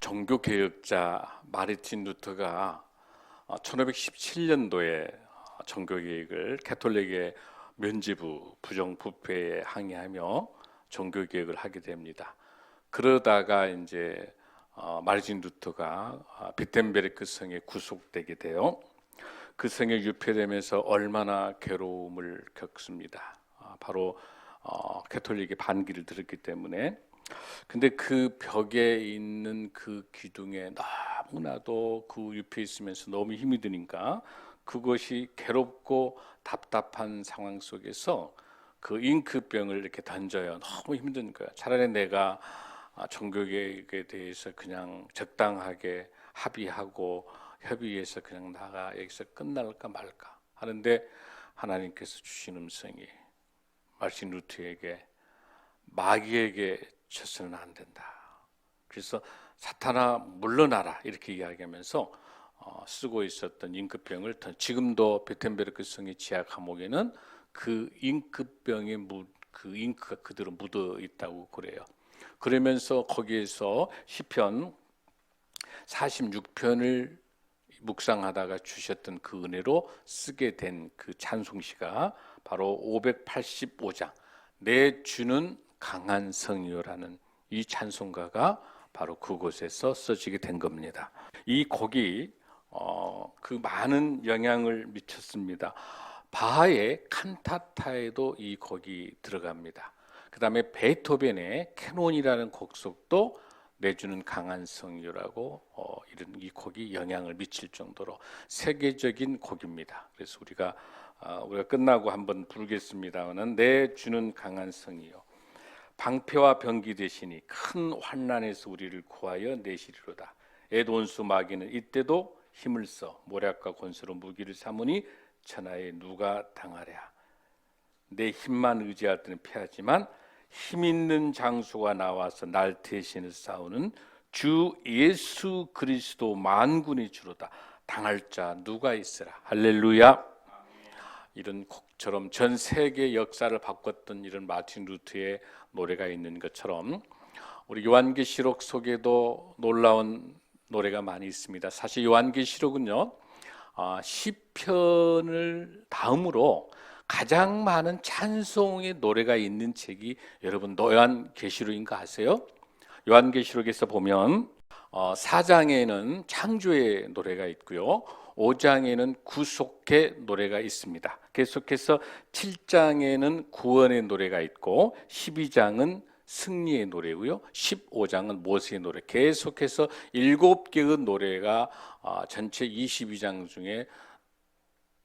종교개혁자 마르틴 루터가 1517년도에 종교개혁을 가톨릭의 면죄부 부정부패에 항의하며 종교개혁을 하게 됩니다. 그러다가 이제 마르틴 루터가 비텐베르크 성에 구속되게 돼요. 그 성에 유폐되면서 얼마나 괴로움을 겪습니다. 바로 가톨릭의 반기를 들었기 때문에. 근데 그 벽에 있는 그 기둥에 너무나도 그 유폐 있으면서 너무 힘이 드니까 그것이 괴롭고 답답한 상황 속에서 그 잉크병을 이렇게 던져요. 너무 힘든 거야. 차라리 내가 종교개혁에 대해서 그냥 적당하게 합의하고 협의해서 그냥 나가 여기서 끝날까 말까 하는데, 하나님께서 주신 음성이 마르틴 루터에게 마귀에게 져서는 안 된다. 그래서 사탄아 물러나라 이렇게 이야기하면서 쓰고 있었던 잉크병을 지금도 비텐베르크 성의 지하 감옥에는 그 잉크병의 그 잉크가 그대로 묻어 있다고 그래요. 그러면서 거기에서 시편 46편을 묵상하다가 주셨던 그 은혜로 쓰게 된 그 찬송시가 바로 585장 내 주는 강한 성이요라는 이 찬송가가 바로 그곳에서 써지게 된 겁니다. 이 곡이 그 많은 영향을 미쳤습니다. 바하의 칸타타에도 이 곡이 들어갑니다. 그 다음에 베토벤의 캐논이라는 곡속도 내주는 강한 성이요라고 이런 이 곡이 영향을 미칠 정도로 세계적인 곡입니다. 그래서 우리가 끝나고 한번 부르겠습니다마는 내주는 강한 성이요 방패와 병기 되시니 큰 환난에서 우리를 구하여 내시리로다. 애돈수 마귀는 이때도 힘을 써 모략과 권세로 무기를 삼으니 천하에 누가 당하랴. 내 힘만 의지할 때는 패하지만 힘 있는 장수가 나와서 날 대신해 싸우는 주 예수 그리스도 만군의 주로다. 당할 자 누가 있으라. 할렐루야. 이런 곡처럼 전 세계 역사를 바꿨던 이런 마틴 루터의 노래가 있는 것처럼 우리 요한계시록 속에도 놀라운 노래가 많이 있습니다. 사실 요한계시록은요 시편을 다음으로 가장 많은 찬송의 노래가 있는 책이 여러분 요한계시록인 거 아세요? 요한계시록에서 보면 4장에는 창조의 노래가 있고요, 5장에는 구속의 노래가 있습니다. 계속해서 7장에는 구원의 노래가 있고 12장은 승리의 노래고요, 15장은 모세의 노래, 계속해서 7개의 노래가 전체 22장 중에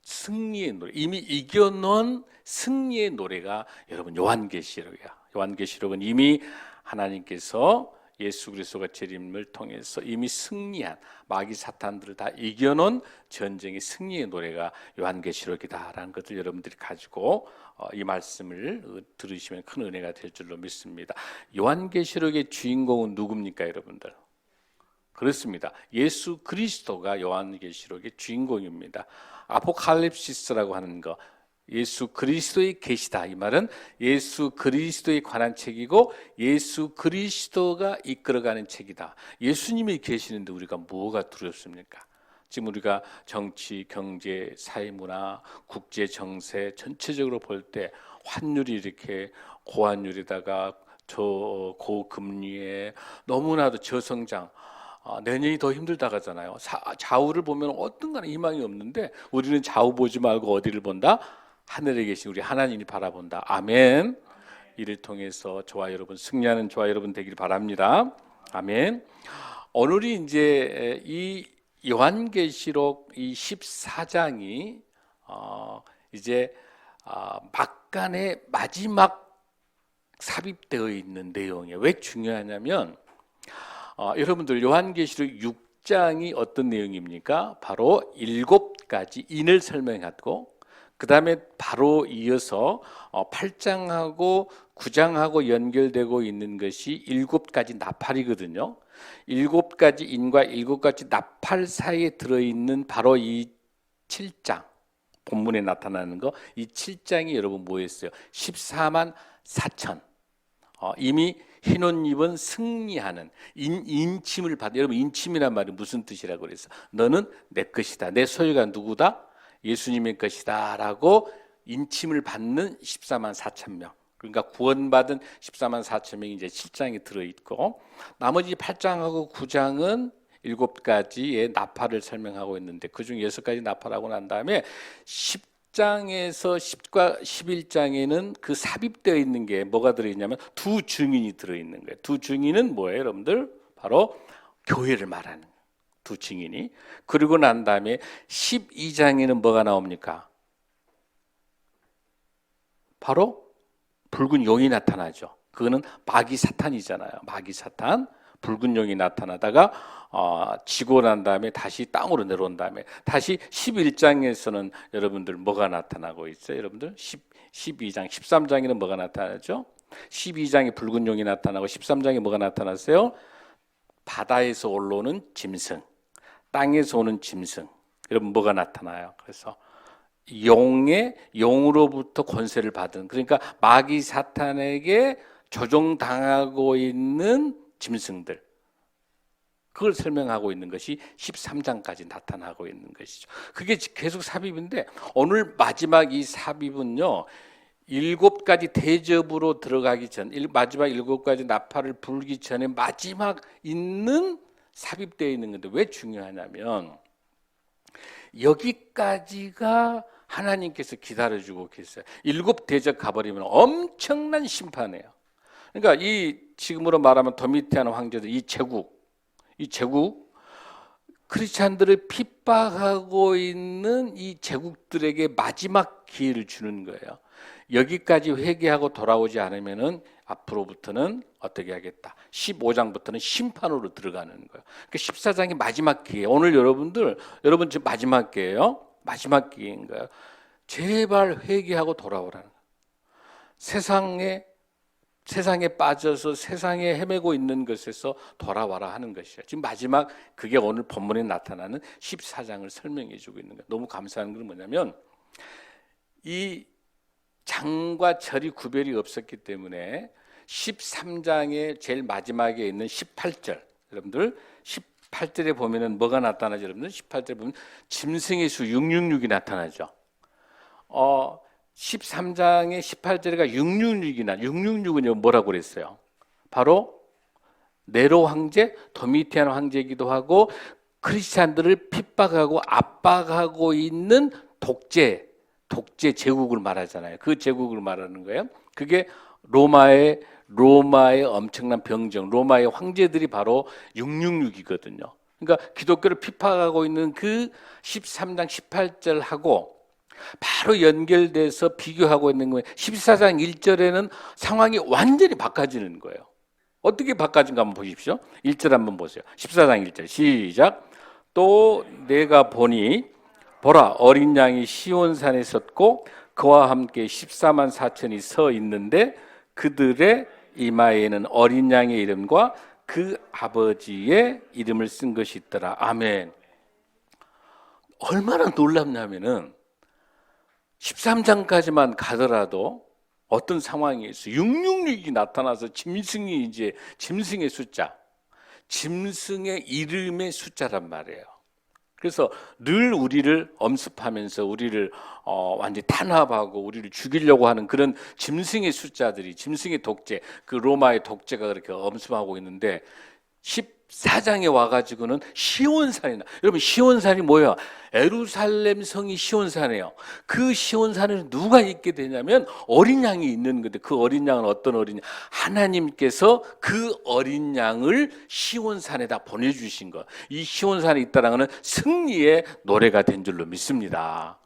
승리의 노래, 이미 이겨놓은 승리의 노래가 여러분 요한계시록이야. 요한계시록은 이미 하나님께서 예수 그리스도가 재림을 통해서 이미 승리한 마귀 사탄들을 다 이겨놓은 전쟁의 승리의 노래가 요한계시록이다라는 것을 여러분들이 가지고 이 말씀을 들으시면 큰 은혜가 될 줄로 믿습니다. 요한계시록의 주인공은 누굽니까 여러분들? 그렇습니다. 예수 그리스도가 요한계시록의 주인공입니다. 아포칼립시스라고 하는 거, 예수 그리스도의 계시다, 이 말은 예수 그리스도에 관한 책이고 예수 그리스도가 이끌어가는 책이다. 예수님이 계시는데 우리가 뭐가 두렵습니까? 지금 우리가 정치, 경제, 사회문화, 국제 정세 전체적으로 볼 때 환율이 이렇게 고환율에다가 고금리에 너무나도 저성장, 내년이 더 힘들다고 하잖아요. 좌우를 보면 어떤 간에 희망이 없는데 우리는 좌우 보지 말고 어디를 본다? 하늘에 계신 우리 하나님이 바라본다. 아멘. 이를 통해서 저와 여러분 승리하는 저와 여러분 되길 바랍니다. 아멘. 오늘이 이제 이 요한계시록 이 14장이 이제 막간의 마지막 삽입되어 있는 내용이에요. 왜 중요하냐면 여러분들 요한계시록 6장이 어떤 내용입니까? 바로 7가지 인을 설명하고 그 다음에 바로 이어서 8장하고 9장하고 연결되고 있는 것이 7가지 나팔이거든요. 7가지 인과 7가지 나팔 사이에 들어있는 바로 이 7장, 본문에 나타나는 거, 이 7장이 여러분 뭐였어요? 14만 4천 이미 흰 옷 입은 승리하는 인침을 받은, 여러분 인침이란 말이 무슨 뜻이라고 그랬어? 너는 내 것이다. 내 소유가 누구다? 예수님의 것이다 라고 인침을 받는 14만 4천 명. 그러니까 구원받은 14만 4천 명이 이제 7장에 들어있고, 나머지 8장하고 9장은 7가지의 나팔을 설명하고 있는데, 그중 6가지 나팔하고 난 다음에 10장에서 10과 11장에는 그 삽입되어 있는 게 뭐가 들어있냐면 두 증인이 들어있는 거예요. 두 증인은 뭐예요, 여러분들? 바로 교회를 말하는 거예요. 두 증인이. 그리고 난 다음에 12장에는 뭐가 나옵니까? 바로 붉은 용이 나타나죠. 그거는 마귀 사탄이잖아요. 마귀 사탄. 붉은 용이 나타나다가 지고 난 다음에 다시 땅으로 내려온 다음에 다시 11장에서는 여러분들 뭐가 나타나고 있어요? 여러분들 12장, 13장에는 뭐가 나타나죠? 12장에 붉은 용이 나타나고 13장에 뭐가 나타났어요? 바다에서 올라오는 짐승, 땅에서 오는 짐승. 여러분 뭐가 나타나요? 그래서 용으로부터 권세를 받은, 그러니까 마귀 사탄에게 조종당하고 있는 짐승들, 그걸 설명하고 있는 것이 13장까지 나타나고 있는 것이죠. 그게 계속 삽입인데, 오늘 마지막 이 삽입은요 7가지 대접으로 들어가기 전, 마지막 7가지 나팔을 불기 전에 마지막 있는 삽입되어 있는 건데, 왜 중요하냐면 여기까지가 하나님께서 기다려주고 계세요. 7 대접 가버리면 엄청난 심판이에요. 그러니까 이 지금으로 말하면 도미티안 황제들, 이 제국 크리스찬들을 핍박하고 있는 이 제국들에게 마지막 기회를 주는 거예요. 여기까지 회개하고 돌아오지 않으면은 앞으로부터는 어떻게 하겠다. 15장부터는 심판으로 들어가는 거예요. 그러니까 14장이 마지막 기회. 오늘 여러분 지금 마지막 기회예요. 마지막 기회인 거예요. 제발 회개하고 돌아오라는 거예요. 세상에 빠져서 세상에 헤매고 있는 것에서 돌아와라 하는 것이에요. 지금 마지막, 그게 오늘 본문에 나타나는 14장을 설명해 주고 있는 거예요. 너무 감사한 건 뭐냐면 이 장과 절이 구별이 없었기 때문에 13장의 제일 마지막에 있는 18절, 여러분들 18절에 보면은 뭐가 나타나죠? 여러분들 18절에 보면 짐승의 수 666이 나타나죠. 13장의 18절에가 666은 뭐라고 그랬어요? 바로 네로 황제, 도미티안 황제이기도 하고 크리스찬들을 핍박하고 압박하고 있는 독재 제국을 말하잖아요. 그 제국을 말하는 거예요. 그게 로마의 엄청난 병정, 로마의 황제들이 바로 666이거든요. 그러니까 기독교를 핍박하고 있는 그 13장 18절하고 바로 연결돼서 비교하고 있는 거예요. 14장 1절에는 상황이 완전히 바꿔지는 거예요. 어떻게 바꿔진가 한번 보십시오. 1절 한번 보세요. 14장 1절 시작. 또 내가 보니 보라, 어린 양이 시온산에 섰고 그와 함께 14만 4천이 서 있는데 그들의 이마에는 어린 양의 이름과 그 아버지의 이름을 쓴 것이 있더라. 아멘. 얼마나 놀랍냐면은 13장까지만 가더라도 어떤 상황이 있어. 666이 나타나서 짐승의 숫자, 짐승의 이름의 숫자란 말이에요. 그래서 늘 우리를 엄습하면서 우리를 완전히 탄압하고 우리를 죽이려고 하는 그런 짐승의 숫자들이, 짐승의 독재, 그 로마의 독재가 그렇게 엄습하고 있는데 14장에 와가지고는 시온산이 여러분 시온산이 뭐야? 예루살렘 성이 시온산이에요. 그 시온산에 누가 있게 되냐면 어린 양이 있는 건데, 그 어린 양은 어떤 어린 양? 하나님께서 그 어린 양을 시온산에다 보내주신 것. 이 시온산에 있다는 것은 승리의 노래가 된 줄로 믿습니다.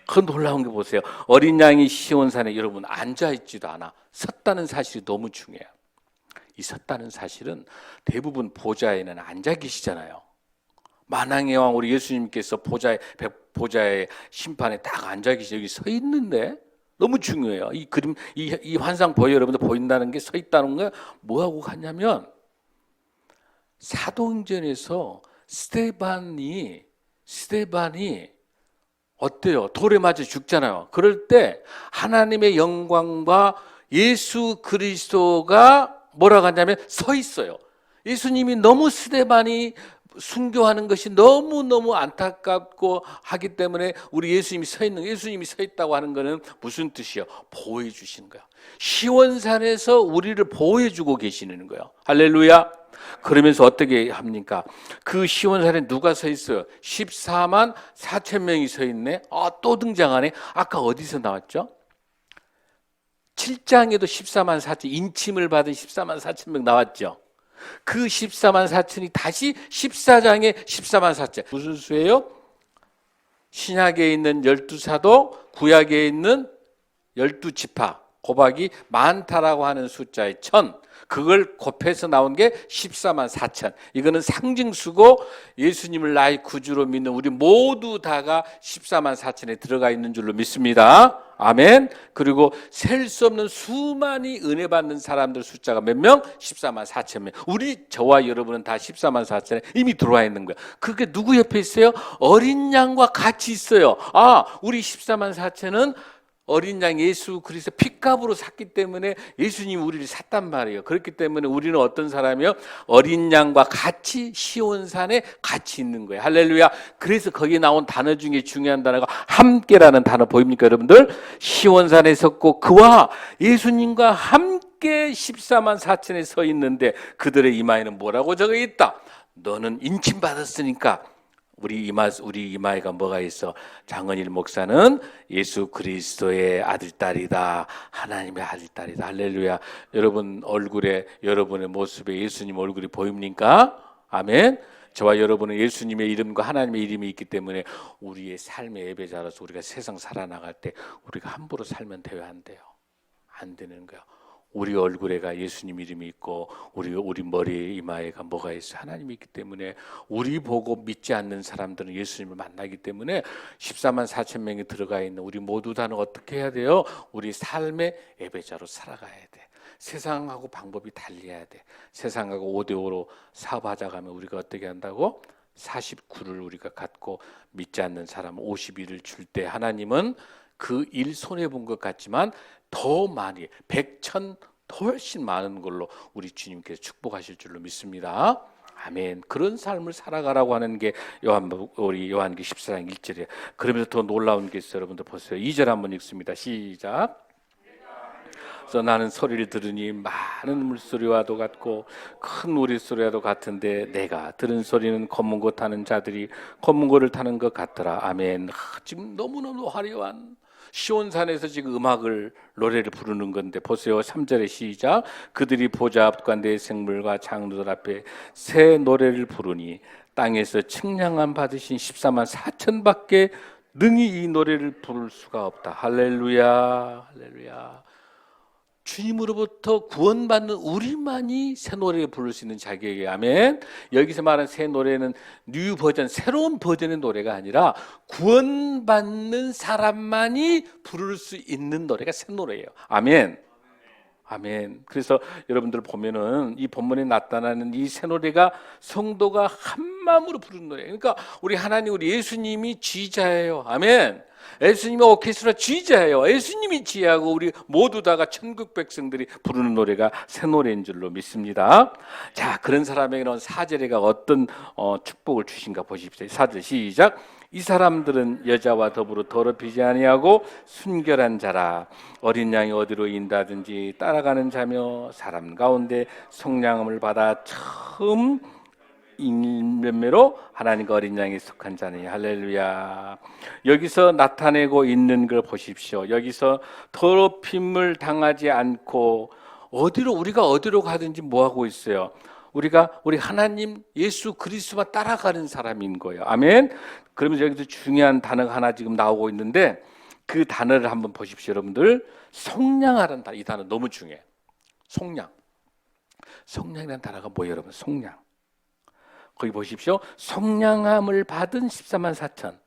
그 놀라운 게 보세요. 어린 양이 시온산에 여러분 앉아있지도 않아. 섰다는 사실이 너무 중요해요. 이 섰다는 사실은 대부분 보좌에는 앉아 계시잖아요. 만왕의 왕 우리 예수님께서 보좌의 심판에 딱 앉아 계시, 여기 서 있는데 너무 중요해요. 이 그림, 이 환상 보여요? 여러분들 보인다는 게 서 있다는 거 뭐하고 같냐면 사도행전에서 스데반이 어때요? 돌에 맞아 죽잖아요. 그럴 때 하나님의 영광과 예수 그리스도가 뭐라고 하냐면 서 있어요. 예수님이 너무 스데반이 순교하는 것이 너무너무 안타깝고 하기 때문에 우리 예수님이 서 있는, 예수님이 서 있다고 하는 것은 무슨 뜻이요? 보호해 주시는 거예요. 시온산에서 우리를 보호해 주고 계시는 거예요. 할렐루야. 그러면서 어떻게 합니까? 그 시온산에 누가 서 있어요? 14만 4천 명이 서 있네. 또 등장하네. 아까 어디서 나왔죠? 7장에도 14만 4천, 인침을 받은 14만 4천 명 나왔죠. 그 14만 4천이 다시 14장에 14만 4천. 무슨 수예요? 신약에 있는 12사도, 구약에 있는 12지파, 곱하기 많다라고 하는 숫자의 1000. 그걸 곱해서 나온 게 14만 4천. 이거는 상징수고 예수님을 나의 구주로 믿는 우리 모두 다가 14만 4천에 들어가 있는 줄로 믿습니다. 아멘. 그리고 셀 수 없는 수많이 은혜 받는 사람들 숫자가 몇 명? 14만 4천 명. 우리 저와 여러분은 다 14만 4천에 이미 들어와 있는 거야. 그게 누구 옆에 있어요? 어린 양과 같이 있어요. 우리 14만 4천은 어린 양 예수 그리스도 핏값으로 샀기 때문에 예수님이 우리를 샀단 말이에요. 그렇기 때문에 우리는 어떤 사람이요? 어린 양과 같이 시온산에 같이 있는 거예요. 할렐루야. 그래서 거기에 나온 단어 중에 중요한 단어가 함께라는 단어 보입니까 여러분들? 시온산에 섰고 그와 예수님과 함께 14만 4천에 서 있는데 그들의 이마에는 뭐라고 적어 있다? 너는 인침받았으니까 우리 이마에가 뭐가 있어? 장은일 목사는 예수 그리스도의 아들딸이다. 하나님의 아들딸이다. 할렐루야. 여러분 얼굴에, 여러분의 모습에 예수님 얼굴이 보입니까? 아멘. 저와 여러분은 예수님의 이름과 하나님의 이름이 있기 때문에 우리의 삶의 예배자로서 우리가 세상 살아나갈 때 우리가 함부로 살면 돼요? 안 돼요? 안 되는 거야. 우리 얼굴에가 예수님 이름이 있고 우리 머리에 이마에가 뭐가 있어? 하나님이 있기 때문에 우리 보고 믿지 않는 사람들은 예수님을 만나기 때문에 14만 4천 명이 들어가 있는 우리 모두 다는 어떻게 해야 돼요? 우리 삶의 예배자로 살아가야 돼. 세상하고 방법이 달리해야 돼. 세상하고 5대5로 사업하자가면 우리가 어떻게 한다고? 49를 우리가 갖고 믿지 않는 사람 51을 줄 때 하나님은 그 일 손해본 것 같지만 더 많이 100,000 훨씬 많은 걸로 우리 주님께서 축복하실 줄로 믿습니다. 아멘. 그런 삶을 살아가라고 하는 게 우리 요한기 14장 1절이에요. 그러면서 더 놀라운 게 있어요. 여러분들 보세요. 2절 한번 읽습니다. 시작. 그래서 나는 소리를 들으니 많은 물소리와도 같고 큰 우리소리와도 같은데 내가 들은 소리는 검은고 타는 자들이 검은고를 타는 것 같더라. 아멘. 지금 너무너무 화려한 시온산에서 지금 노래를 부르는 건데 보세요. 3절의 시작. 그들이 보좌 앞과 내 생물과 장로들 앞에 새 노래를 부르니 땅에서 측량함 받으신 14만 4천밖에 능히 이 노래를 부를 수가 없다. 할렐루야. 할렐루야. 주님으로부터 구원받는 우리만이 새 노래를 부를 수 있는 자격이에요. 아멘. 여기서 말하는 새 노래는 뉴 버전, 새로운 버전의 노래가 아니라 구원받는 사람만이 부를 수 있는 노래가 새 노래예요. 아멘. 아멘. 그래서 여러분들 보면은 이 본문에 나타나는 이 새 노래가 성도가 한 마음으로 부르는 노래. 그러니까 우리 하나님, 우리 예수님이 지휘자예요. 아멘. 예수님이 오케스트라 지휘자예요. 예수님이 지휘하고 우리 모두 다가 천국 백성들이 부르는 노래가 새 노래인 줄로 믿습니다. 자, 그런 사람에게는 4절에가 어떤 축복을 주신가 보십시오. 4절 시작. 이 사람들은 여자와 더불어 더럽히지 아니하고 순결한 자라. 어린 양이 어디로 인다든지 따라가는 자며 사람 가운데 속량함을 받아 처음 인면매로 하나님과 어린 양에 속한 자니. 할렐루야. 여기서 나타내고 있는 걸 보십시오. 여기서 더럽힘을 당하지 않고 우리가 어디로 가든지 뭐 하고 있어요? 우리 하나님 예수 그리스도만 따라가는 사람인 거예요. 아멘. 그러면서 여기서 중요한 단어가 하나 지금 나오고 있는데 그 단어를 한번 보십시오. 여러분들 속량하라는 단어, 이 단어 너무 중요해요. 속량이라는 단어가 뭐예요? 여러분 속량. 거기 보십시오. 속량함을 받은 14만 4천.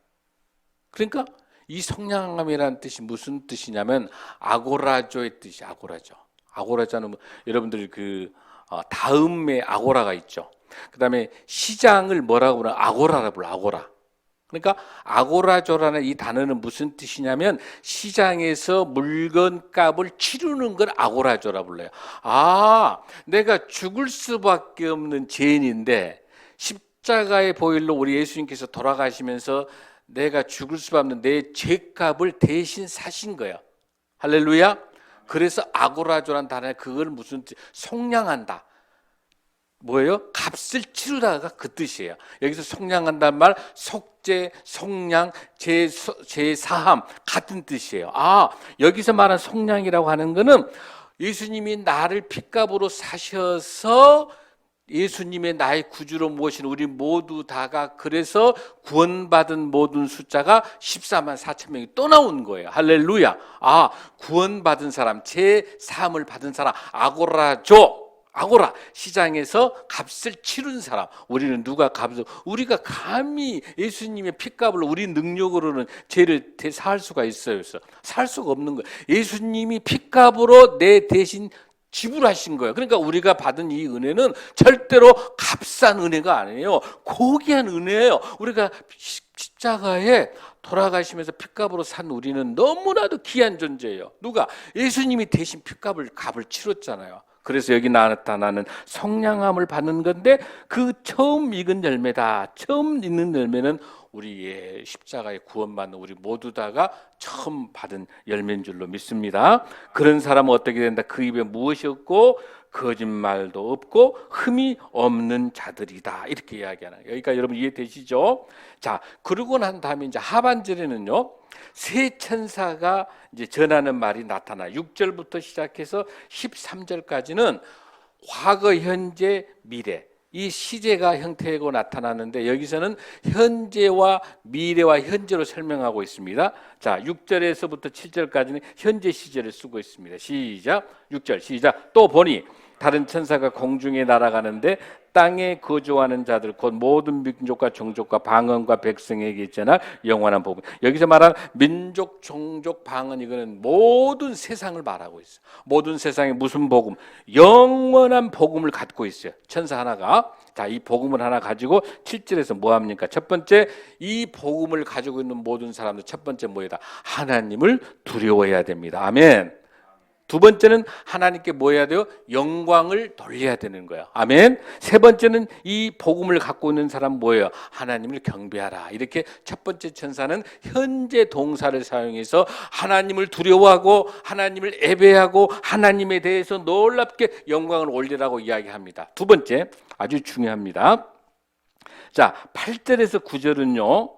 그러니까 이 속량함이라는 뜻이 무슨 뜻이냐면 아고라조의 뜻이 아고라죠. 아고라자는 여러분들 다음에 아고라가 있죠. 그 다음에 시장을 뭐라고 부르나? 아고라라 불러. 아고라. 그러니까 아고라조라는 이 단어는 무슨 뜻이냐면 시장에서 물건값을 치르는 걸 아고라조라 불러요. 아, 내가 죽을 수밖에 없는 죄인인데 십자가의 보혈로 우리 예수님께서 돌아가시면서 내가 죽을 수밖에 없는 내 죄값을 대신 사신 거예요. 할렐루야. 그래서 아고라조라는 단어에 그걸 무슨 뜻? 속량한다. 뭐예요? 값을 치르다가 그 뜻이에요. 여기서 속량한다는 말, 속죄, 속량, 제사함 같은 뜻이에요. 아, 여기서 말한 속량이라고 하는 거는 예수님이 나를 핏값으로 사셔서 예수님의 나의 구주로 모신 우리 모두 다가 그래서 구원받은 모든 숫자가 14만 4천 명이 또 나온 거예요. 할렐루야. 아, 구원받은 사람, 제사함을 받은 사람, 아고라조. 아고라, 시장에서 값을 치른 사람. 우리는 누가 우리가 감히 예수님의 핏값을 우리 능력으로는 죄를 사할 수가 있어요. 살 수가 없는 거예요. 예수님이 핏값으로 내 대신 지불하신 거예요. 그러니까 우리가 받은 이 은혜는 절대로 값싼 은혜가 아니에요. 고귀한 은혜예요. 우리가 십자가에 돌아가시면서 핏값으로 산 우리는 너무나도 귀한 존재예요. 누가? 예수님이 대신 값을 치렀잖아요. 그래서 여기 나타나는 속량함을 받는 건데 그 처음 익은 열매다. 처음 있는 열매는 우리의 십자가에 구원받는 우리 모두 다가 처음 받은 열매인 줄로 믿습니다. 그런 사람은 어떻게 된다? 그 입에 무엇이 없고 거짓말도 없고 흠이 없는 자들이다. 이렇게 이야기하는 거예요. 여기까지 여러분 이해되시죠? 자, 그러고 난 다음에 이제 하반절에는요. 세 천사가 이제 전하는 말이 나타나 6절부터 시작해서 13절까지는 과거, 현재, 미래 이 시제가 형태고 나타나는데 여기서는 현재와 미래와 현재로 설명하고 있습니다. 자, 6절에서부터 7절까지는 현재 시제를 쓰고 있습니다. 시작. 6절 시작. 또 보니 다른 천사가 공중에 날아가는데 땅에 거주하는 자들 곧 모든 민족과 종족과 방언과 백성에게 있잖아 영원한 복음. 여기서 말하는 민족, 종족, 방언 이거는 모든 세상을 말하고 있어요. 모든 세상에 무슨 복음? 영원한 복음을 갖고 있어요. 천사 하나가. 자, 이 복음을 하나 가지고 7절에서 뭐 합니까? 첫 번째, 이 복음을 가지고 있는 모든 사람들 첫 번째 뭐이다? 하나님을 두려워해야 됩니다. 아멘. 두 번째는 하나님께 뭐 해야 돼요? 영광을 돌려야 되는 거예요. 아멘. 세 번째는 이 복음을 갖고 있는 사람 뭐예요? 하나님을 경배하라. 이렇게 첫 번째 천사는 현재 동사를 사용해서 하나님을 두려워하고 하나님을 예배하고 하나님에 대해서 놀랍게 영광을 올리라고 이야기합니다. 두 번째, 아주 중요합니다. 자, 8절에서 9절은요.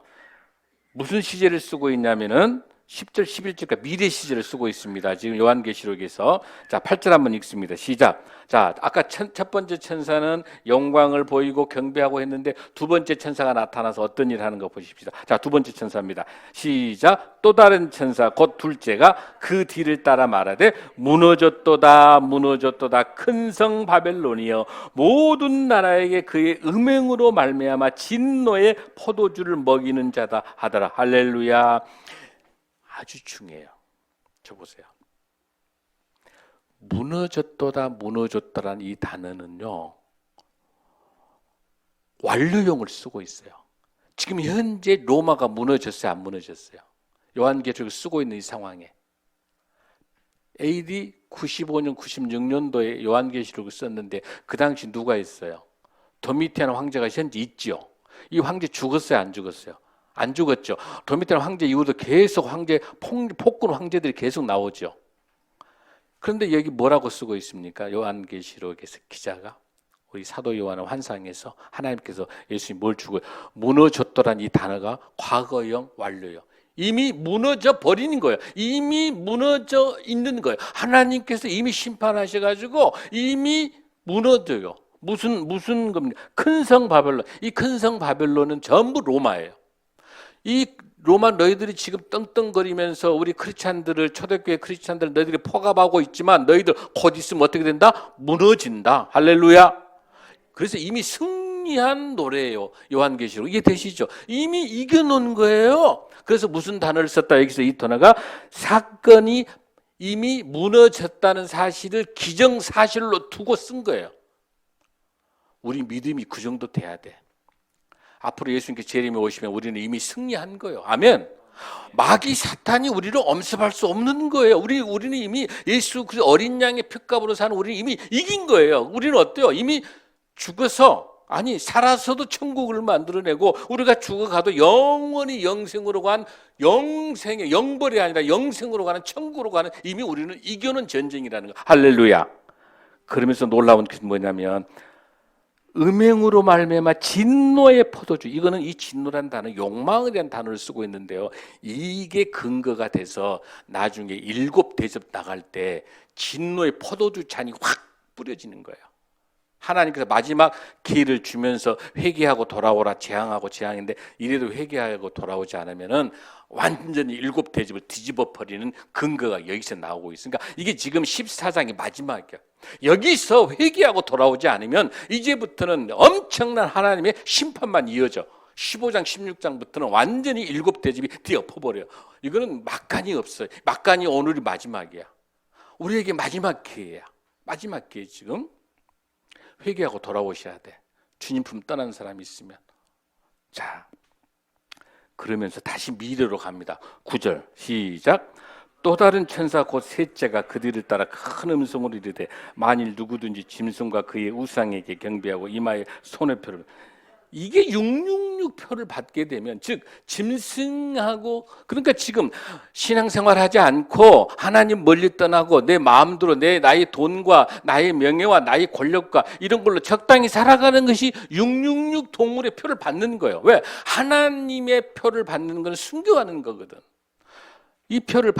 무슨 시제를 쓰고 있냐면은 10절, 11절까지 미래 시제를 쓰고 있습니다. 지금 요한계시록에서. 자, 8절 한번 읽습니다. 시작. 자, 아까 첫 번째 천사는 영광을 보이고 경배하고 했는데 두 번째 천사가 나타나서 어떤 일을 하는 거 보십시다. 자, 두 번째 천사입니다. 시작. 또 다른 천사, 곧 둘째가 그 뒤를 따라 말하되 무너졌도다, 무너졌도다. 큰 성 바벨론이여 모든 나라에게 그의 음행으로 말미암아 진노의 포도주를 먹이는 자다 하더라. 할렐루야. 아주 중요해요. 저 보세요. 무너졌도다, 무너졌다라는 이 단어는요. 완료형을 쓰고 있어요. 지금 현재 로마가 무너졌어요, 안 무너졌어요? 요한계시록을 쓰고 있는 이 상황에 AD 95년, 96년도에 요한계시록을 썼는데 그 당시 누가 있어요? 도미티안 황제가 현재 있죠. 이 황제 죽었어요, 안 죽었어요? 안 죽었죠. 도미티안 황제 이후도 계속 폭군 황제들이 계속 나오죠. 그런데 여기 뭐라고 쓰고 있습니까? 요한계시록에서 기자가 우리 사도 요한의 환상에서 하나님께서 예수님 뭘 주고 무너졌더란 이 단어가 과거형 완료형. 이미 무너져 버리는 거예요. 이미 무너져 있는 거예요. 하나님께서 이미 심판하셔가지고 이미 무너져요. 무슨 겁니까? 큰 성 바벨론. 이 큰 성 바벨론은 전부 로마예요. 이 로마 너희들이 지금 떵떵거리면서 우리 크리스찬들을 초대교회 크리스찬들을 너희들이 포갑하고 있지만 너희들 곧 있으면 어떻게 된다? 무너진다. 할렐루야. 그래서 이미 승리한 노래예요. 요한계시록. 이게 되시죠? 이미 이겨놓은 거예요. 그래서 무슨 단어를 썼다. 여기서 이 단어가 사건이 이미 무너졌다는 사실을 기정사실로 두고 쓴 거예요. 우리 믿음이 그 정도 돼야 돼. 앞으로 예수님께 재림에 오시면 우리는 이미 승리한 거예요. 아멘. 마귀 사탄이 우리를 엄습할 수 없는 거예요. 우리는 이미 예수 그 어린 양의 핏값으로 사는 우리는 이미 이긴 거예요. 우리는 어때요? 이미 죽어서 아니 살아서도 천국을 만들어내고 우리가 죽어가도 영원히 영생으로 간 영생의 영벌이 아니라 영생으로 가는 천국으로 가는 이미 우리는 이겨는 전쟁이라는 거. 할렐루야. 그러면서 놀라운 것이 뭐냐면 음행으로 말미암아 진노의 포도주, 이거는 이 진노란 단어, 욕망이라는 단어를 쓰고 있는데요. 이게 근거가 돼서 나중에 7 대접 나갈 때 진노의 포도주 잔이 확 뿌려지는 거예요. 하나님께서 마지막 기회를 주면서 회개하고 돌아오라 재앙인데 이래도 회개하고 돌아오지 않으면은 완전히 7 대접을 뒤집어 버리는 근거가 여기서 나오고 있으니까 이게 지금 14장이 마지막이야. 여기서 회개하고 돌아오지 않으면 이제부터는 엄청난 하나님의 심판만 이어져. 15장 16장부터는 완전히 7 대접이 뒤엎어버려요. 이거는 막간이 없어요. 막간이 오늘이 마지막이야. 우리에게 마지막 기회야. 마지막 기회 지금 회개하고 돌아오셔야 돼. 주님 품 떠난 사람이 있으면. 자, 그러면서 다시 미래로 갑니다. 9절 시작. 또 다른 천사 곧 셋째가 그들을 따라 큰 음성으로 이르되 만일 누구든지 짐승과 그의 우상에게 경배하고 이마에 손해표를, 이게 666표를 받게 되면, 즉 짐승하고, 그러니까 지금 신앙생활 하지 않고 하나님 멀리 떠나고 내 마음대로 나의 돈과 나의 명예와 나의 권력과 이런 걸로 적당히 살아가는 것이 666 동물의 표를 받는 거예요. 왜? 하나님의 표를 받는 건 순교하는 거거든. 이 표를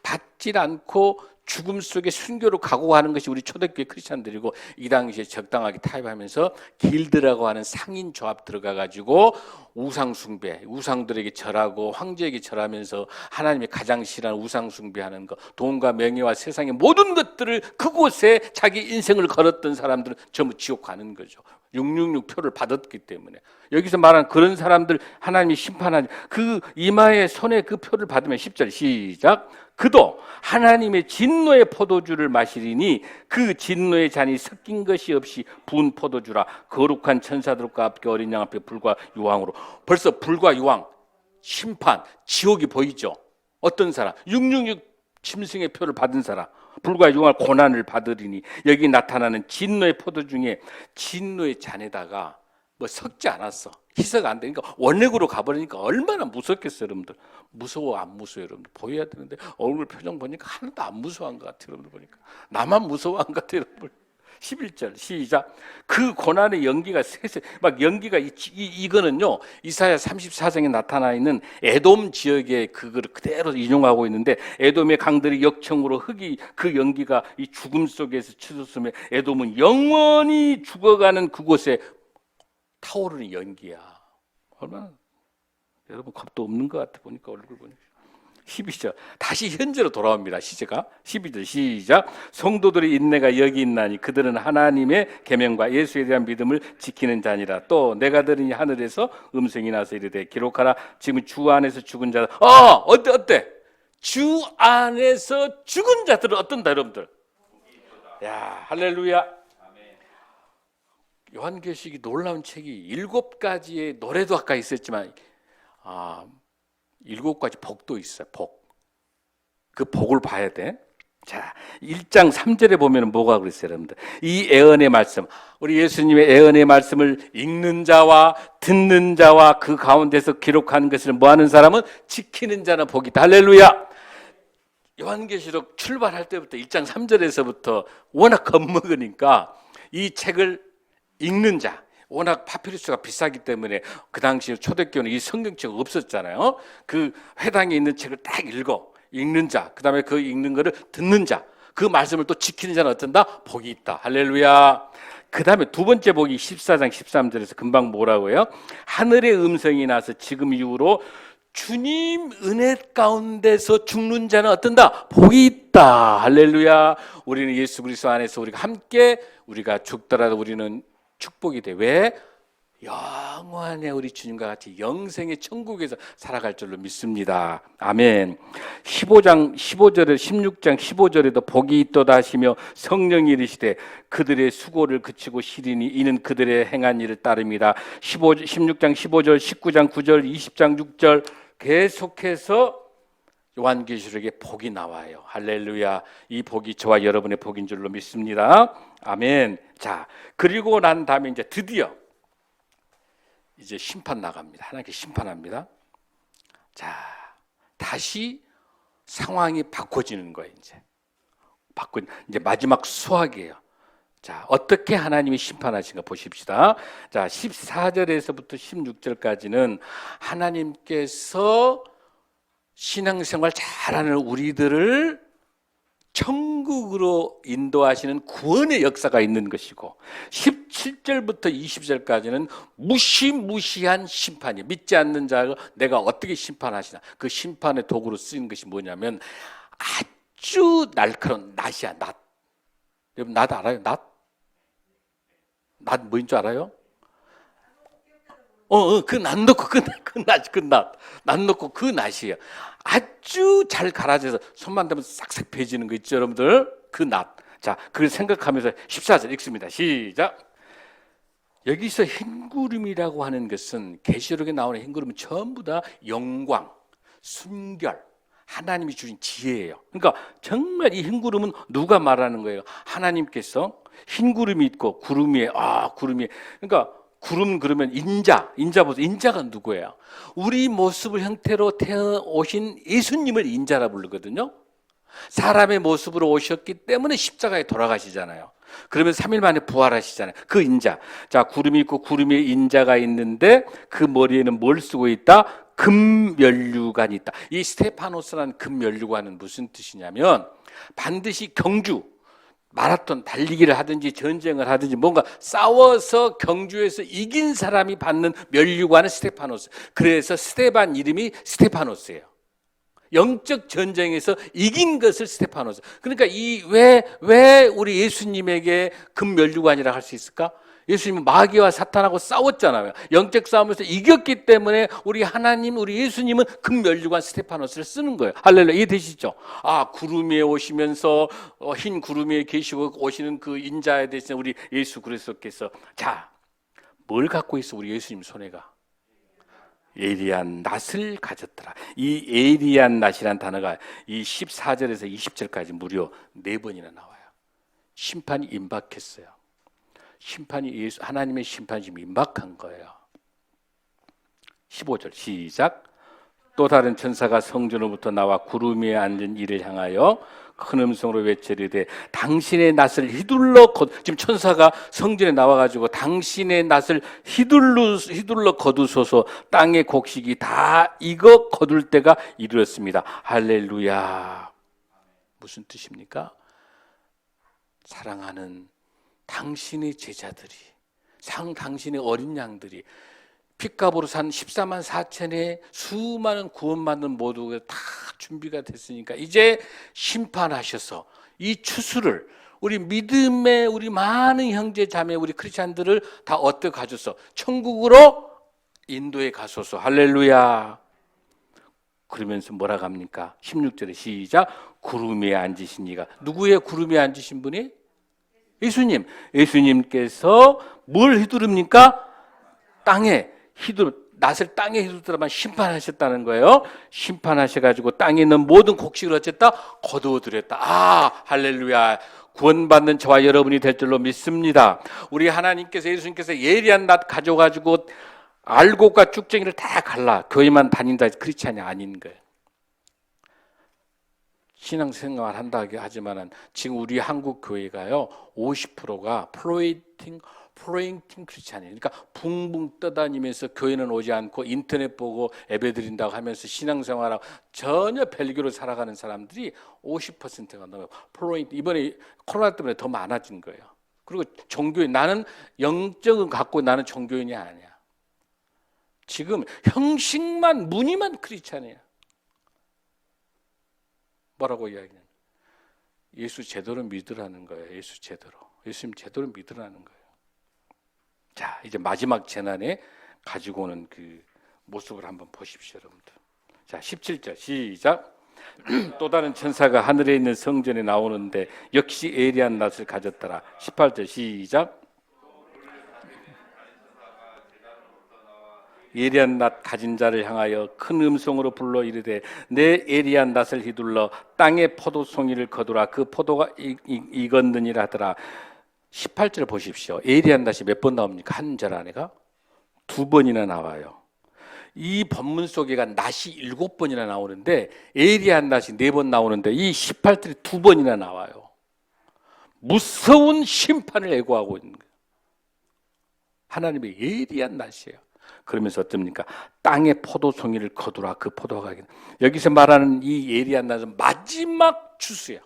받질 않고 죽음 속에 순교로 각오하는 것이 우리 초대교회 크리스찬들이고, 이 당시에 적당하게 타협하면서 길드라고 하는 상인 조합 들어가 가지고 우상 숭배, 우상들에게 절하고 황제에게 절하면서 하나님의 가장 싫어하는 우상 숭배하는 것, 돈과 명예와 세상의 모든 것들을 그곳에 자기 인생을 걸었던 사람들은 전부 지옥 가는 거죠. 666 표를 받았기 때문에. 여기서 말하는 그런 사람들 하나님이 심판하는 그 이마에 손에 그 표를 받으면 10절 시작. 그도 하나님의 진노의 포도주를 마시리니 그 진노의 잔이 섞인 것이 없이 부은 포도주라. 거룩한 천사들과 함께 어린 양 앞에 불과 유황으로. 벌써 불과 유황, 심판, 지옥이 보이죠. 어떤 사람? 666 짐승의 표를 받은 사람, 불과 유황 고난을 받으리니, 여기 나타나는 진노의 포도 중에 진노의 잔에다가 뭐 섞지 않았어. 희석 안 되니까 원액으로 가버리니까 얼마나 무섭겠어요, 여러분들. 무서워 안 무서워요, 여러분들? 보여야 되는데 얼굴 표정 보니까 하나도 안 무서워한 것 같아요, 여러분들 보니까. 나만 무서워한 것 같아요, 여러분들. 11절 시작. 그 고난의 연기가 막 연기가 이거는요 이사야 34장에 나타나 있는 에돔 지역의 그거를 그대로 인용하고 있는데, 에돔의 강들이 역청으로 흙이 그 연기가 이 죽음 속에서 치솟으며 에돔은 영원히 죽어가는 그곳에 타오르는 연기야. 얼마나 여러분 겁도 없는 것 같아 보니까 얼굴 보니까. 12절 다시 현재로 돌아옵니다. 시제가 12절 시작. 성도들의 인내가 여기 있나니 그들은 하나님의 계명과 예수에 대한 믿음을 지키는 자니라. 또 내가 들으니 하늘에서 음성이 나서 이르되 기록하라. 지금 주 안에서 죽은 자들. 어때? 주 안에서 죽은 자들은 어떤다, 여러분들? 야, 할렐루야. 요한계시록이 놀라운 책이 7가지의 노래도 아까 있었지만 7가지 복도 있어요. 복. 그 복을 봐야 돼. 자, 1장 3절에 보면 뭐가 그랬어요, 여러분들? 이 애언의 말씀, 우리 예수님의 애언의 말씀을 읽는 자와 듣는 자와 그 가운데서 기록하는 것을 뭐하는 사람은 지키는 자는 복이 있다. 할렐루야. 요한계시록 출발할 때부터 1장 3절에서부터 워낙 겁먹으니까 이 책을 읽는 자, 워낙 파피루스가 비싸기 때문에 그 당시 초대교회는 이 성경책 없었잖아요. 그 회당에 있는 책을 딱 읽는 자, 그 다음에 그 읽는 거를 듣는 자, 그 말씀을 또 지키는 자는 어떤다? 복이 있다. 할렐루야. 그 다음에 두 번째 복이 14장 13절에서 금방 뭐라고요? 하늘의 음성이 나서 지금 이후로 주님 은혜 가운데서 죽는 자는 어떤다? 복이 있다. 할렐루야. 우리는 예수 그리스도 안에서 우리가 함께 우리가 죽더라도 우리는 축복이 돼. 왜? 영원히 우리 주님과 같이 영생의 천국에서 살아갈 줄로 믿습니다. 아멘. 15장 15절에 16장 15절에도 복이 있도다 하시며 성령이 이르시되 그들의 수고를 그치고 시리니 이는 그들의 행한 일을 따릅니다. 16장 15절, 19장 9절, 20장 6절 계속해서 요한계시록에 복이 나와요. 할렐루야. 이 복이 저와 여러분의 복인 줄로 믿습니다. 아멘. 자, 그리고 난 다음에 이제 드디어 이제 심판 나갑니다. 하나님께 심판합니다. 자, 다시 상황이 바꿔지는 거예요. 이제 마지막 수학이에요. 자, 어떻게 하나님이 심판하신가 보십시다. 자, 14절에서부터 16절까지는 하나님께서 신앙생활 잘하는 우리들을 천국으로 인도하시는 구원의 역사가 있는 것이고 17절부터 20절까지는 무시무시한 심판이 믿지 않는 자를 내가 어떻게 심판하시나 그 심판의 도구로 쓰이는 것이 뭐냐면 아주 날카로운 낫이야. 낫. 여러분 낫 알아요? 낫? 낫 뭐인 줄 알아요? 그 낫 놓고 낫 놓고 그 낫이에요. 아주 잘 갈아져서 손만 대면 싹싹 베지는 거 있죠, 여러분들? 그 낫. 자, 그걸 생각하면서 14절 읽습니다. 시작. 여기서 흰구름이라고 하는 것은 계시록에 나오는 흰구름은 전부 다 영광, 순결, 하나님이 주신 지혜예요. 그러니까 정말 이 흰구름은 누가 말하는 거예요? 하나님께서 흰구름이 있고 구름 위에 그러니까 구름 그러면 인자 보세요. 인자가 누구예요? 우리 모습을 형태로 태어 오신 예수님을 인자라 부르거든요. 사람의 모습으로 오셨기 때문에 십자가에 돌아가시잖아요. 그러면 3일 만에 부활하시잖아요. 그 인자. 자, 구름이 있고 구름 위에 인자가 있는데 그 머리에는 뭘 쓰고 있다? 금면류관이 있다. 이 스테파노스라는 금면류관은 무슨 뜻이냐면 반드시 경주 마라톤 달리기를 하든지 전쟁을 하든지 뭔가 싸워서 경주에서 이긴 사람이 받는 면류관은 스테파노스. 그래서 스테반 이름이 스테파노스예요. 영적 전쟁에서 이긴 것을 스테파노스. 그러니까 왜 우리 예수님에게 금면류관이라 할 수 있을까? 예수님은 마귀와 사탄하고 싸웠잖아요. 영적 싸움에서 이겼기 때문에 우리 하나님, 우리 예수님은 금면류관 스테파노스를 쓰는 거예요. 할렐루야. 이해되시죠? 구름 위에 오시면서 흰 구름 위에 계시고 오시는 그 인자에 대해서 우리 예수 그리스도께서 자, 뭘 갖고 있어 우리 예수님 손에가? 예리한 낫을 가졌더라. 이 예리한 낫이란 단어가 이 14절에서 20절까지 무려 4번이나 나와요. 심판이 임박했어요. 심판이 하나님의 심판이 지금 임박한 거예요. 15절 시작. 또 다른 천사가 성전으로부터 나와 구름 위에 앉은 이를 향하여 큰 음성으로 외치리되 당신의 낫을 휘둘러 지금 천사가 성전에 나와가지고 당신의 낫을 휘둘러 거두소서. 땅의 곡식이 다 익어 거둘 때가 이르렀습니다. 할렐루야. 무슨 뜻입니까? 사랑하는 당신의 제자들이 당신의 어린 양들이 핏값으로 산 14만 4천의 수많은 구원받는 모두가 다 준비가 됐으니까 이제 심판하셔서 이 추수를 우리 믿음의 우리 많은 형제 자매 우리 크리스찬들을 다 어떻게 가져서 천국으로 인도에 가소서. 할렐루야. 그러면서 뭐라고 합니까? 16절에 시작. 구름 위에 앉으신 이가 누구의 구름 위에 앉으신 분이? 예수님. 예수님께서 뭘 휘두릅니까? 낫을 땅에 휘두르다만 심판하셨다는 거예요. 심판하셔가지고 땅에 있는 모든 곡식을 어쨌다? 거두어들였다. 할렐루야. 구원받는 저와 여러분이 될 줄로 믿습니다. 우리 하나님께서 예수님께서 예리한 낫 가져가지고 알곡과 쭉쟁이를 다 갈라 교회만 다닌다 해서 크리스찬이 아닌 거예요. 신앙생활 한다 하지만은 지금 우리 한국 교회가요 50%가 플로잉팅 크리스찬이에요. 그러니까 붕붕 떠다니면서 교회는 오지 않고 인터넷 보고 예배드린다고 하면서 신앙생활하고 전혀 벨기로 살아가는 사람들이 50%가 넘어요. 이번에 코로나 때문에 더 많아진 거예요. 그리고 종교인 나는 영적은 갖고 나는 종교인이 아니야. 지금 형식만 무늬만 크리스찬이야. 뭐라고 이야기하냐? 예수 제대로 믿으라는 거예요. 예수 제대로. 예수님 제대로 믿으라는 거예요. 자, 이제 마지막 재난에 가지고 오는 그 모습을 한번 보십시오, 여러분들. 자, 17절 시작. 또 다른 천사가 하늘에 있는 성전에 나오는데 역시 예리한 낯을 가졌더라. 18절 시작. 예리한 낫 가진 자를 향하여 큰 음성으로 불러 이르되 내 예리한 낫을 휘둘러 땅의 포도송이를 거두라. 그 포도가 익었느니라 하더라. 18절 보십시오. 예리한 낫이 몇 번 나옵니까? 한 절 안에가 2번이나 나와요. 이 본문 속에가 낫이 7번이나 나오는데 예리한 낫이 4번 나오는데 이 18절이 2번이나 나와요. 무서운 심판을 예고하고 있는 거예요. 하나님의 예리한 낫이에요. 그러면서 어떻습니까? 땅의 포도송이를 거두라. 그 포도가 여기서 말하는 이 예리한 낫은 마지막 추수야.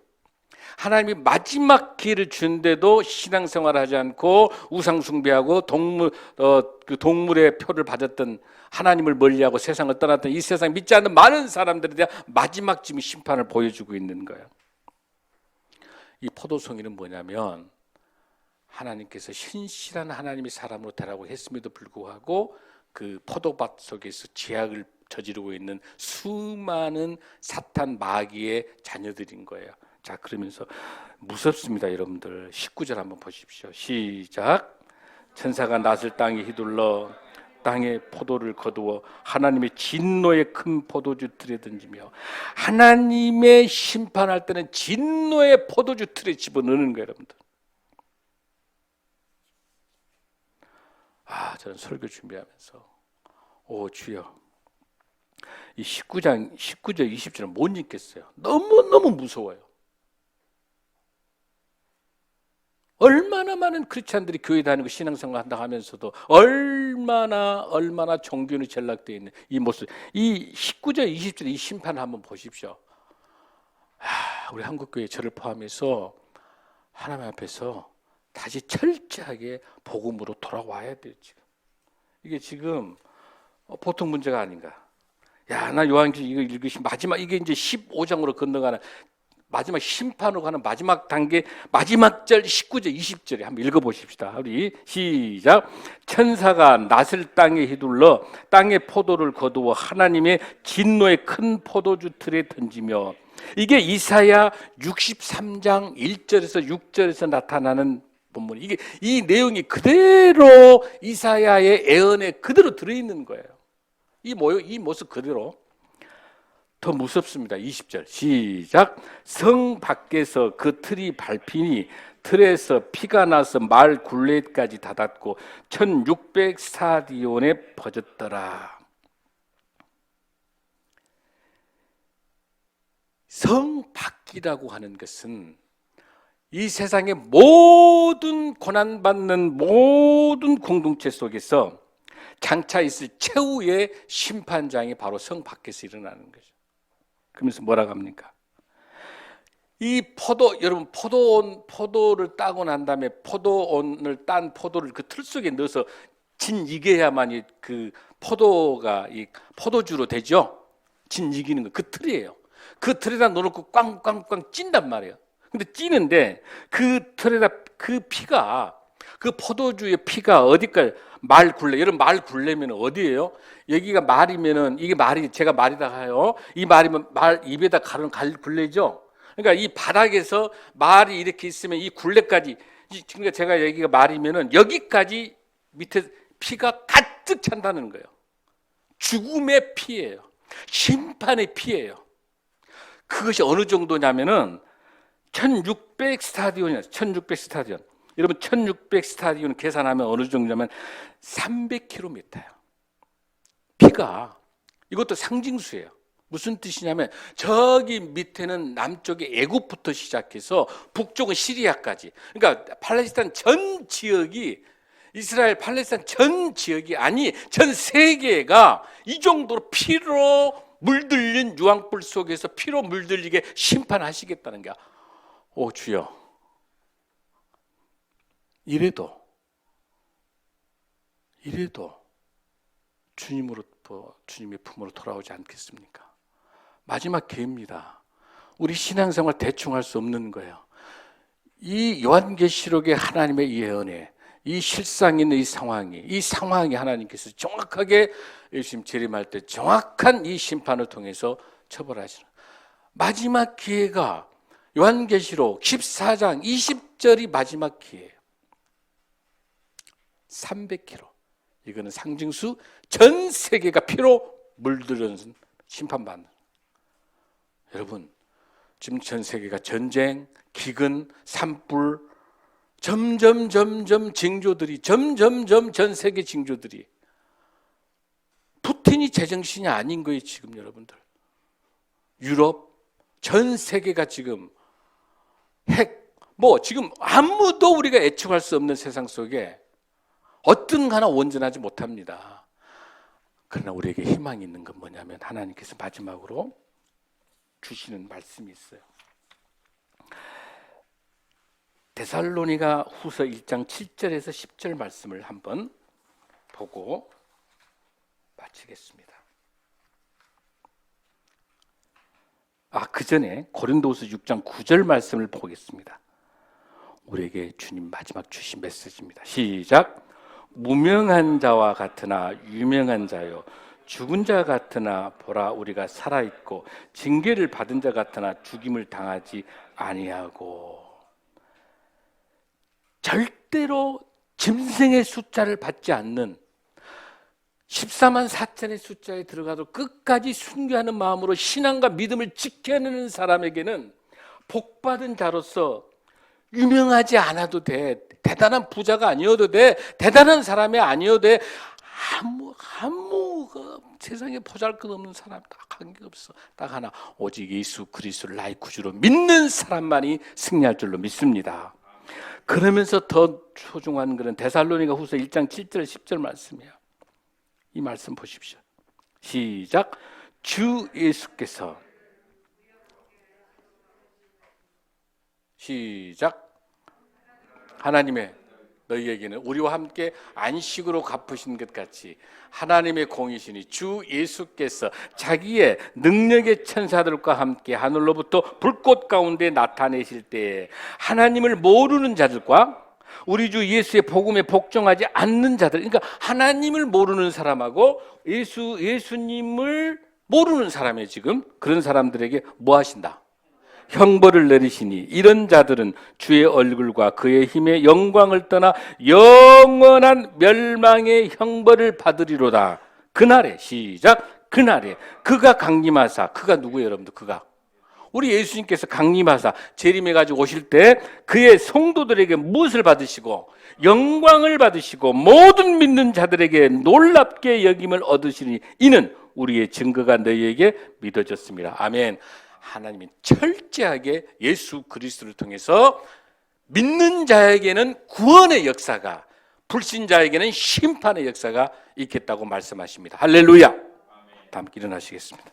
하나님이 마지막 기회를 주는데도 신앙생활을 하지 않고 우상 숭배하고 그 동물의 표를 받았던 하나님을 멀리하고 세상을 떠났던 이 세상 믿지 않는 많은 사람들에 대한 마지막 지금 심판을 보여주고 있는 거예요. 이 포도송이는 뭐냐면 하나님께서 신실한 하나님의 사람으로 되라고 했음에도 불구하고 그 포도밭 속에서 죄악을 저지르고 있는 수많은 사탄 마귀의 자녀들인 거예요. 자, 그러면서 무섭습니다, 여러분들. 19절 한번 보십시오. 시작. 천사가 낫을 땅에 휘둘러 땅에 포도를 거두어 하나님의 진노의 큰 포도주 틀에 던지며 하나님의 심판할 때는 진노의 포도주 틀에 집어넣는 거예요, 여러분들. 저는 설교 준비하면서 오 주여, 이 19절 20절은 못 읽겠어요. 너무너무 무서워요. 얼마나 많은 크리스찬들이 교회 다니고 신앙생활 한다고 하면서도 얼마나 종교는 전락되어 있는 이 모습, 이 19절 20절 이 심판을 한번 보십시오. 우리 한국교회 저를 포함해서 하나님 앞에서 다시 철저하게 복음으로 돌아와야 돼요. 이게 지금 보통 문제가 아닌가. 나 요한계시록 이거 읽으시 마지막 이게 이제 15장으로 건너가는 마지막 심판으로 가는 마지막 단계 마지막 절 19절 20절에 한번 읽어보십시다. 우리 시작. 천사가 낫을 땅에 휘둘러 땅의 포도를 거두어 하나님의 진노의 큰 포도주 틀에 던지며, 이게 이사야 63장 1절에서 6절에서 나타나는 본문. 이게 이 내용이 그대로 이사야의 예언에 그대로 들어있는 거예요. 이 모습 그대로. 더 무섭습니다. 20절 시작. 성 밖에서 그 틀이 밟히니 틀에서 피가 나서 말 굴레까지 닫았고 1600 스타디온에 퍼졌더라. 성 밖이라고 하는 것은 이 세상의 모든 고난받는 모든 공동체 속에서 장차 있을 최후의 심판장이 바로 성 밖에서 일어나는 거죠. 그러면서 뭐라고 합니까? 이 여러분 포도를 따고 난 다음에 포도원을 딴 포도를 그 틀 속에 넣어서 진이겨야만 그 포도가 이 포도주로 되죠. 진이기는 거 그 틀이에요. 그 틀에다 넣어놓고 꽝꽝꽝 찐단 말이에요. 근데 찌는데 그 틀에다 그 피가, 그 포도주의 피가 어디까지, 말 굴레. 여러분 말 굴레면 어디예요? 여기가 말이면은, 이게 말이, 제가 말이다 하요. 이 말이면 말 입에다 가는 굴레죠. 그러니까 이 바닥에서 말이 이렇게 있으면 이 굴레까지, 그러니까 제가 여기가 말이면은 여기까지 밑에 피가 가득 찬다는 거예요. 죽음의 피예요. 심판의 피예요. 그것이 어느 정도냐면은 1600 스타디온이에요. 1600 스타디온. 여러분 1600 스타디온 계산하면 어느 정도냐면 300km예요. 피가. 이것도 상징수예요. 무슨 뜻이냐면 저기 밑에는 남쪽의 애굽부터 시작해서 북쪽은 시리아까지, 그러니까 팔레스타인 전 지역이, 이스라엘 팔레스타인 전 지역이, 아니 전 세계가 이 정도로 피로 물들린 유황불 속에서 피로 물들리게 심판하시겠다는 거야. 오 주여, 이래도 주님의 품으로 돌아오지 않겠습니까? 마지막 기회입니다. 우리 신앙생활 대충 할 수 없는 거예요. 이 요한계시록의 하나님의 예언에, 이 실상 있는 이 상황이 하나님께서 정확하게 예수님 재림할 때 정확한 이 심판을 통해서 처벌하시는 마지막 기회가 요한계시록 14장 20절이 마지막 기회예요. 300km. 이거는 상징수 전 세계가 피로 물들은 심판받는. 여러분, 지금 전 세계가 전쟁, 기근, 산불, 점점 징조들이 점점 전 세계 징조들이 푸틴이 제정신이 아닌 거예요. 지금 여러분들 유럽 전 세계가 지금 지금 아무도 우리가 예측할 수 없는 세상 속에 어떤 하나 온전하지 못합니다. 그러나 우리에게 희망이 있는 건 뭐냐면 하나님께서 마지막으로 주시는 말씀이 있어요. 데살로니가 후서 1장 7절에서 10절 말씀을 한번 보고 마치겠습니다. 그 전에 고린도후서 6장 9절 말씀을 보겠습니다. 우리에게 주님 마지막 주신 메시지입니다. 시작. 무명한 자와 같으나 유명한 자요, 죽은 자 같으나 보라 우리가 살아있고 징계를 받은 자 같으나 죽임을 당하지 아니하고. 절대로 짐승의 숫자를 받지 않는 14만 4천의 숫자에 들어가도 끝까지 순교하는 마음으로 신앙과 믿음을 지켜내는 사람에게는 복받은 자로서 유명하지 않아도 돼, 대단한 부자가 아니어도 돼, 대단한 사람이 아니어도 돼, 아무 세상에 보잘것없는 사람 딱 한 게 없어. 딱 하나, 오직 예수 그리스도를 나의 구주로 믿는 사람만이 승리할 줄로 믿습니다. 그러면서 더 소중한 것은 데살로니가 후서 1장 7절 10절 말씀이에요. 이 말씀 보십시오. 시작. 주 예수께서 시작. 하나님의 너희에게는 우리와 함께 안식으로 갚으신 것 같이 하나님의 공이시니 주 예수께서 자기의 능력의 천사들과 함께 하늘로부터 불꽃 가운데 나타내실 때에 하나님을 모르는 자들과 우리 주 예수의 복음에 복종하지 않는 자들, 그러니까 하나님을 모르는 사람하고 예수님을 모르는 사람이 지금 그런 사람들에게 뭐 하신다? 형벌을 내리시니 이런 자들은 주의 얼굴과 그의 힘의 영광을 떠나 영원한 멸망의 형벌을 받으리로다. 그날에 시작. 그날에 그가 강림하사, 그가 누구예요 여러분들? 그가 우리 예수님께서 강림하사 재림해 가지고 오실 때 그의 성도들에게 무엇을 받으시고 영광을 받으시고 모든 믿는 자들에게 놀랍게 여김을 얻으시니 이는 우리의 증거가 너희에게 믿어졌습니다. 아멘. 하나님이 철저하게 예수 그리스도를 통해서 믿는 자에게는 구원의 역사가, 불신자에게는 심판의 역사가 있겠다고 말씀하십니다. 할렐루야. 다 함께 일어나시겠습니다.